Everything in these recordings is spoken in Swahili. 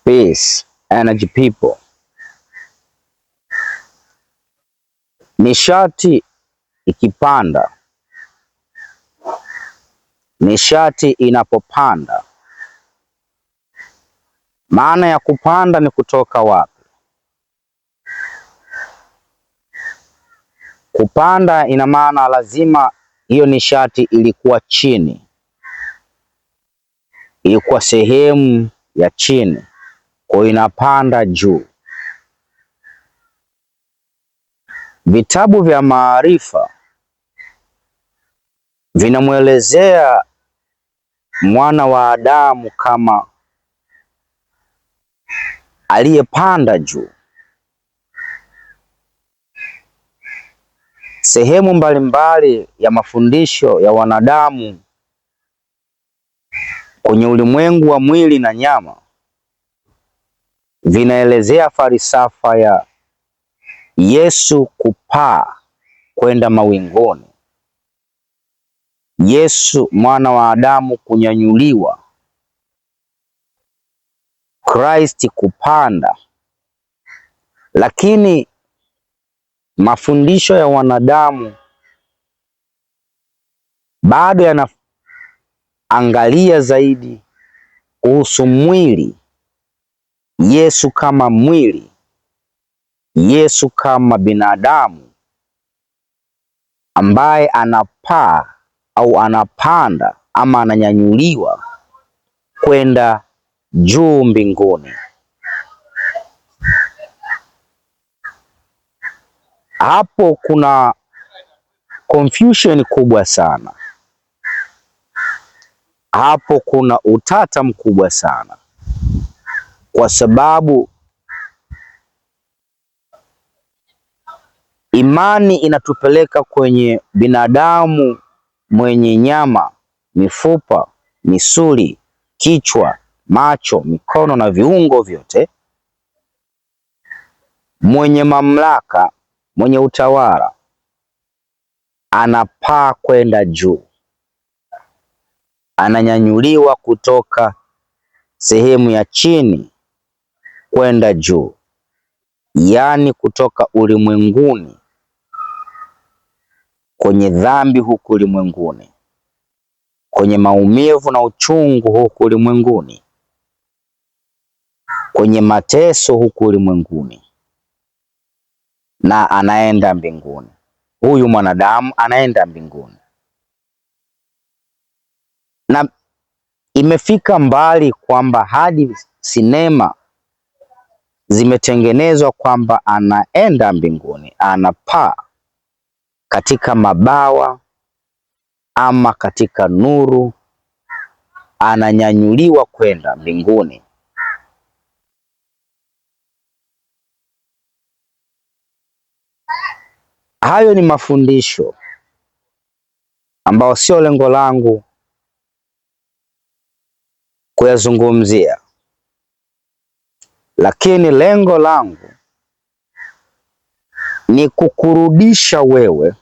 Peace, energy people. Nishati ikipanda, nishati inapopanda. Maana ya kupanda ni kutoka wapi? Kupanda ina maana lazima hiyo nishati ilikuwa chini, ilikuwa sehemu ya chini, kwa hiyo inapanda juu. Vitabu vya maarifa vinamwelezea mwana wa Adamu kama aliyepanda juu. Sehemu mbalimbali ya mafundisho ya wanadamu kwenye ulimwengu wa mwili na nyama vinaelezea falsafa ya Yesu kupaa kwenda mawinguni, Yesu mwana wa Adamu kunyanyuliwa, Kristi kupanda. Lakini mafundisho ya wanadamu bado yanaangalia zaidi kuhusu mwili, Yesu kama mwili, Yesu kama binadamu ambaye anapaa au anapanda ama ananyanyuliwa kwenda juu mbinguni. Hapo kuna confusion kubwa sana. Hapo kuna utata mkubwa sana, kwa sababu imani inatupeleka kwenye binadamu mwenye nyama, mifupa, misuli, kichwa, macho, mikono na viungo vyote, mwenye mamlaka, mwenye utawala, anapaa kwenda juu, ananyanyuliwa kutoka sehemu ya chini kwenda juu, yaani kutoka ulimwenguni, kwenye dhambi huku ulimwenguni, kwenye maumivu na uchungu huku ulimwenguni, kwenye mateso huku ulimwenguni, na anaenda mbinguni. Huyu mwanadamu anaenda mbinguni, na imefika mbali kwamba hadi sinema zimetengenezwa kwamba anaenda mbinguni, anapaa katika mabawa ama katika nuru, ananyanyuliwa kwenda mbinguni. Hayo ni mafundisho ambayo sio lengo langu kuyazungumzia, lakini lengo langu ni kukurudisha wewe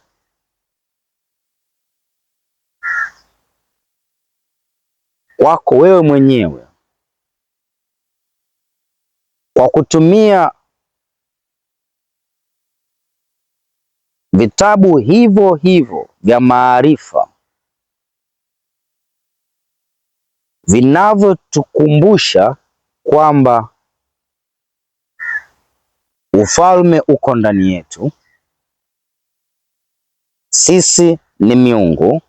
kwako wewe mwenyewe kwa kutumia vitabu hivyo hivyo vya maarifa vinavyotukumbusha kwamba ufalme uko ndani yetu, sisi ni miungu,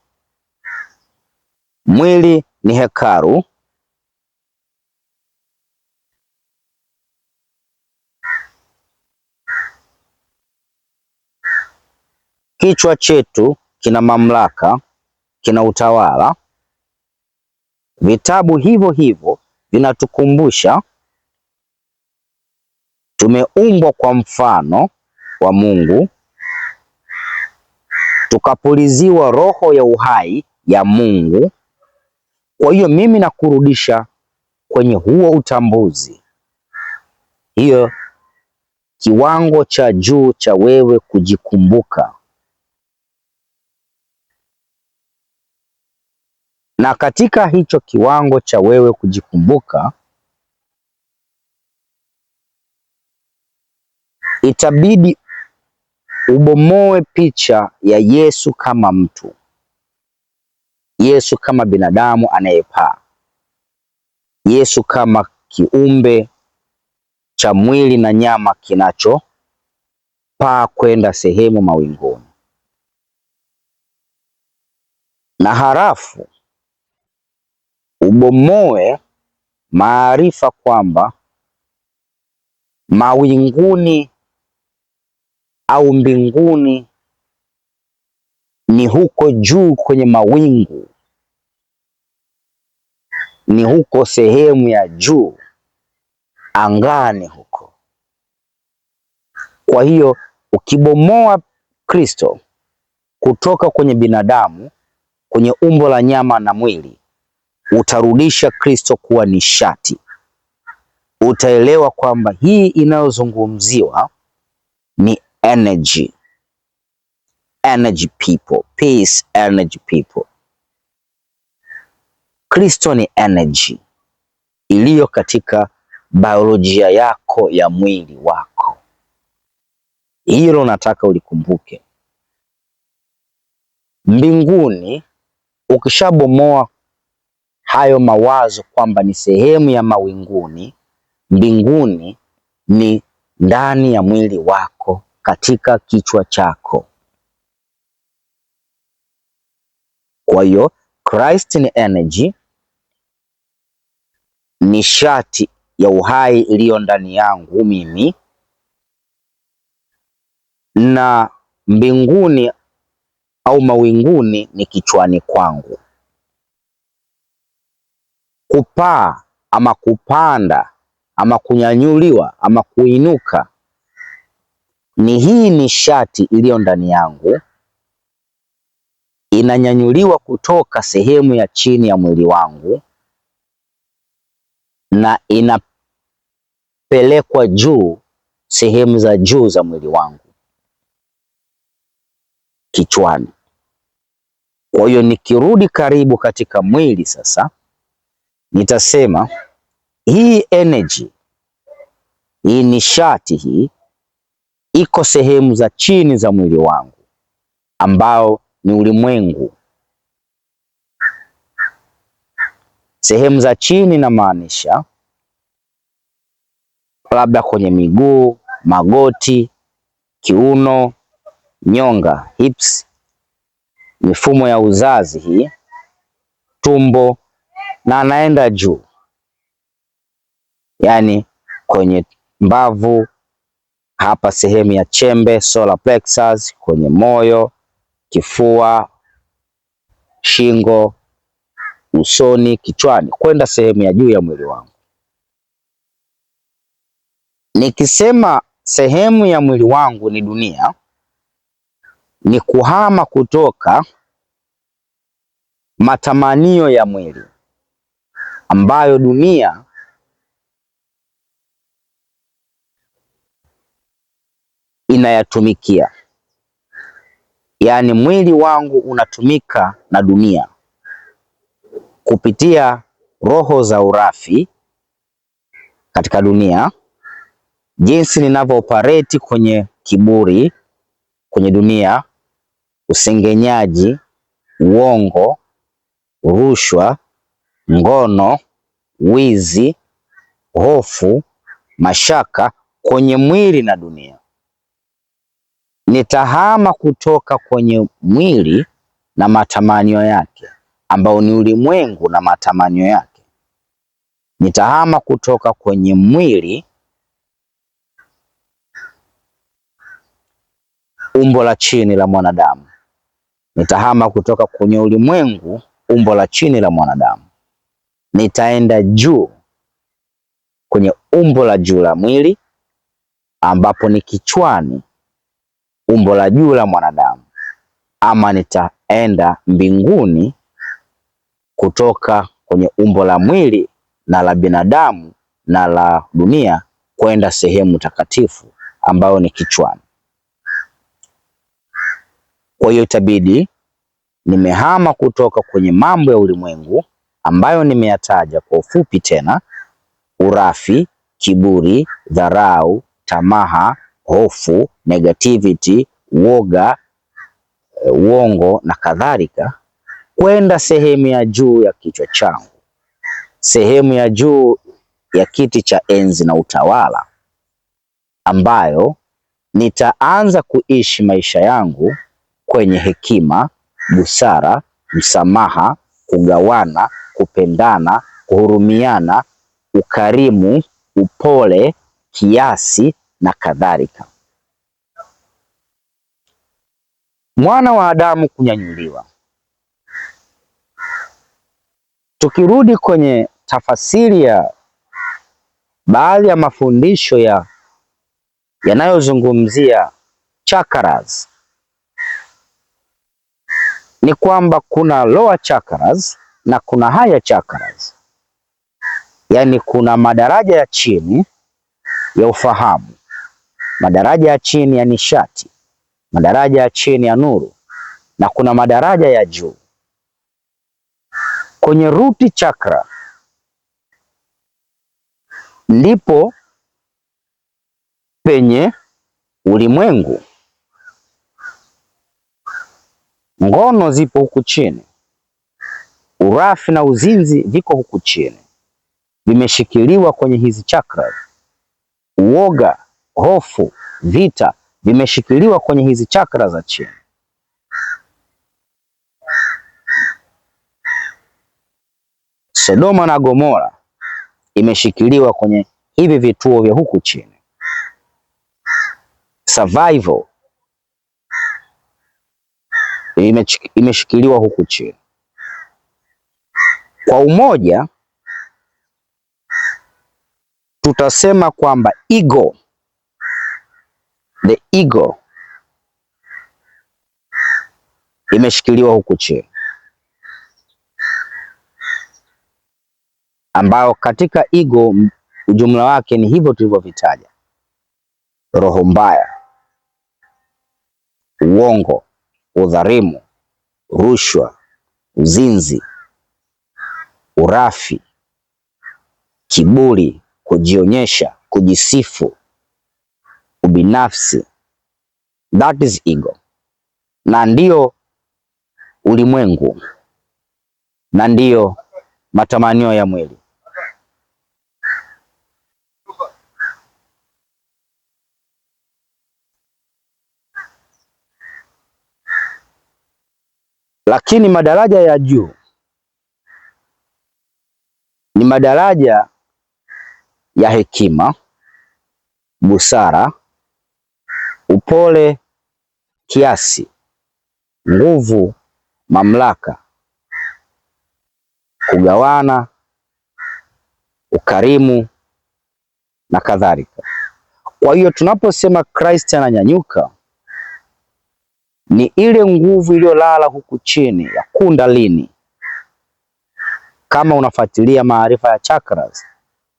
mwili ni hekalu, kichwa chetu kina mamlaka, kina utawala. Vitabu hivyo hivyo vinatukumbusha tumeumbwa kwa mfano wa Mungu, tukapuliziwa roho ya uhai ya Mungu. Kwa hiyo mimi nakurudisha kwenye huo utambuzi, hiyo kiwango cha juu cha wewe kujikumbuka. Na katika hicho kiwango cha wewe kujikumbuka, itabidi ubomoe picha ya Yesu kama mtu, Yesu kama binadamu anayepaa, Yesu kama kiumbe cha mwili na nyama kinachopaa kwenda sehemu mawinguni, na halafu ubomoe maarifa kwamba mawinguni au mbinguni ni huko juu kwenye mawingu, ni huko sehemu ya juu angani huko. Kwa hiyo ukibomoa Kristo kutoka kwenye binadamu, kwenye umbo la nyama na mwili, utarudisha Kristo kuwa nishati. Utaelewa kwamba hii inayozungumziwa ni energy. Energy people, peace energy people. Kristo ni energy iliyo katika biolojia yako ya mwili wako. Hilo nataka ulikumbuke. Mbinguni ukishabomoa hayo mawazo kwamba ni sehemu ya mawinguni, mbinguni ni ndani ya mwili wako, katika kichwa chako. Kwa hiyo Christ ni energy, nishati ya uhai iliyo ndani yangu mimi, na mbinguni au mawinguni ni kichwani kwangu. Kupaa ama kupanda ama kunyanyuliwa ama kuinuka ni hii nishati iliyo ndani yangu, inanyanyuliwa kutoka sehemu ya chini ya mwili wangu na inapelekwa juu, sehemu za juu za mwili wangu, kichwani. Kwa hiyo nikirudi karibu katika mwili sasa, nitasema hii energy, hii nishati hii iko sehemu za chini za mwili wangu, ambao ni ulimwengu. Sehemu za chini namaanisha labda kwenye miguu, magoti, kiuno, nyonga, hips, mifumo ya uzazi hii, tumbo, na anaenda juu, yaani kwenye mbavu hapa, sehemu ya chembe, solar plexus, kwenye moyo, kifua, shingo, usoni, kichwani, kwenda sehemu ya juu ya mwili wangu. Nikisema sehemu ya mwili wangu ni dunia, ni kuhama kutoka matamanio ya mwili ambayo dunia inayatumikia. Yaani mwili wangu unatumika na dunia kupitia roho za urafi katika dunia, jinsi ninavyo operate kwenye kiburi kwenye dunia, usengenyaji, uongo, rushwa, ngono, wizi, hofu, mashaka kwenye mwili na dunia. Nitahama kutoka kwenye mwili na matamanio yake, ambao ni ulimwengu na matamanio yake. Nitahama kutoka kwenye mwili, umbo la chini la mwanadamu. Nitahama kutoka kwenye ulimwengu, umbo la chini la mwanadamu. Nitaenda juu kwenye umbo la juu la mwili, ambapo ni kichwani, umbo la juu la mwanadamu. Ama nitaenda mbinguni kutoka kwenye umbo la mwili na la binadamu na la dunia kwenda sehemu takatifu ambayo ni kichwani. Kwa hiyo itabidi nimehama kutoka kwenye mambo ya ulimwengu ambayo nimeyataja kwa ufupi tena: urafi, kiburi, dharau, tamaa, hofu, negativity, woga, uongo na kadhalika, kwenda sehemu ya juu ya kichwa changu, sehemu ya juu ya kiti cha enzi na utawala, ambayo nitaanza kuishi maisha yangu kwenye hekima, busara, msamaha, kugawana, kupendana, kuhurumiana, ukarimu, upole, kiasi na kadhalika. Mwana wa Adamu kunyanyuliwa. Tukirudi kwenye tafasiri ya baadhi ya mafundisho yanayozungumzia chakras, ni kwamba kuna lower chakras na kuna higher chakras. Yaani kuna madaraja ya chini ya ufahamu, madaraja ya chini ya nishati, madaraja ya chini ya nuru, na kuna madaraja ya juu. Kwenye root chakra ndipo penye ulimwengu. Ngono zipo huku chini, urafi na uzinzi viko huku chini, vimeshikiliwa kwenye hizi chakra. Uoga, hofu, vita vimeshikiliwa kwenye hizi chakra za chini. Sodoma na Gomora imeshikiliwa kwenye hivi vituo vya huku chini. Survival imeshikiliwa huku chini. Kwa umoja tutasema kwamba ego, the ego imeshikiliwa huku chini, ambao katika ego ujumla wake ni hivyo tulivyovitaja: roho mbaya, uongo, udhalimu, rushwa, uzinzi, urafi, kiburi, kujionyesha, kujisifu, ubinafsi. That is ego, na ndiyo ulimwengu, na ndiyo matamanio ya mwili. Lakini madaraja ya juu ni madaraja ya hekima, busara, upole, kiasi, nguvu, mamlaka, kugawana, ukarimu na kadhalika. Kwa hiyo tunaposema Kristo ananyanyuka, ni ile nguvu iliyolala huku chini ya kundalini. Kama unafuatilia maarifa ya chakras,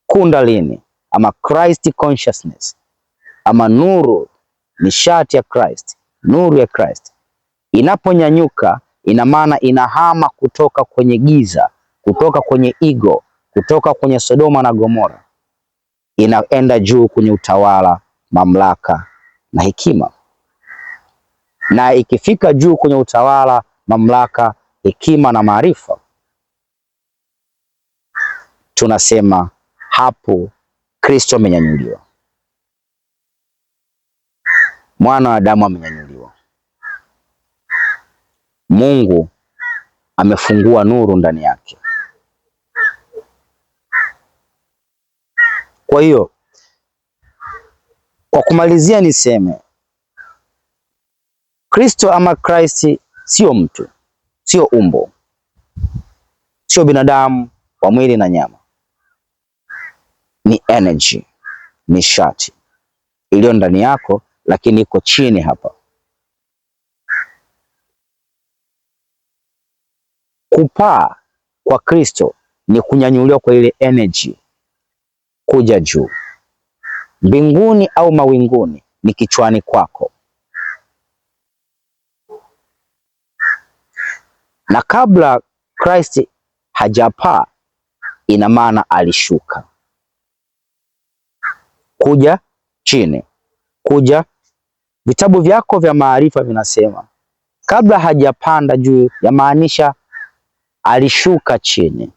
kundalini ama Christ consciousness ama nuru, nishati ya Christ, nuru ya Christ inaponyanyuka, ina maana inahama kutoka kwenye giza, kutoka kwenye ego, kutoka kwenye Sodoma na Gomora, inaenda juu kwenye utawala, mamlaka na hekima. Na ikifika juu kwenye utawala, mamlaka, hekima na maarifa, tunasema hapo Kristo amenyanyuliwa, mwana wa Adamu amenyanyuliwa, Mungu amefungua nuru ndani yake. Kwa hiyo kwa kumalizia niseme Kristo ama Christ sio mtu, sio umbo, sio binadamu wa mwili na nyama. Ni energy, nishati iliyo ndani yako, lakini iko chini hapa. Kupaa kwa Kristo ni kunyanyuliwa kwa ile energy kuja juu. Mbinguni au mawinguni ni kichwani kwako. Na kabla Kristo hajapaa, ina maana alishuka kuja chini, kuja. Vitabu vyako vya maarifa vinasema kabla hajapanda juu, yamaanisha alishuka chini.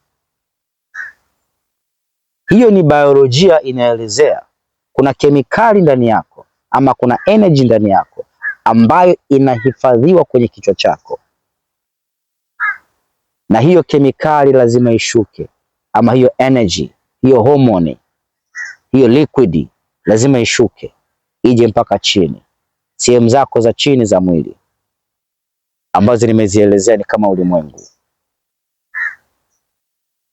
Hiyo ni biolojia inaelezea kuna kemikali ndani yako ama kuna energy ndani yako ambayo inahifadhiwa kwenye kichwa chako, na hiyo kemikali lazima ishuke, ama hiyo energy, hiyo homoni, hiyo liquid lazima ishuke ije mpaka chini, sehemu zako za chini za mwili ambazo nimezielezea ni kama ulimwengu.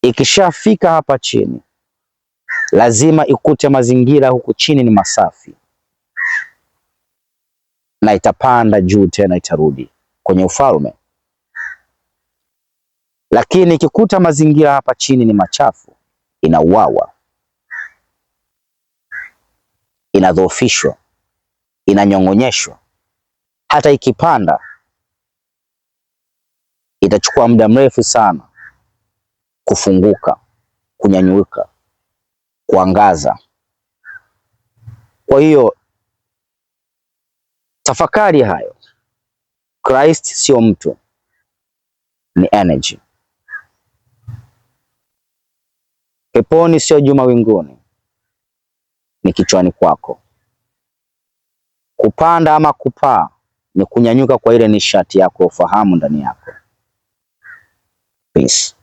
Ikishafika hapa chini, lazima ikute mazingira huku chini ni masafi, na itapanda juu tena, itarudi kwenye ufalme. Lakini ikikuta mazingira hapa chini ni machafu, inauawa, inadhoofishwa, inanyong'onyeshwa. Hata ikipanda itachukua muda mrefu sana kufunguka, kunyanyuka, kuangaza. Kwa hiyo tafakari hayo. Christ sio mtu, ni energy. Peponi sio juu mawinguni, ni kichwani kwako. Kupanda ama kupaa ni kunyanyuka kwa ile nishati yako, ufahamu ndani yako. Peace.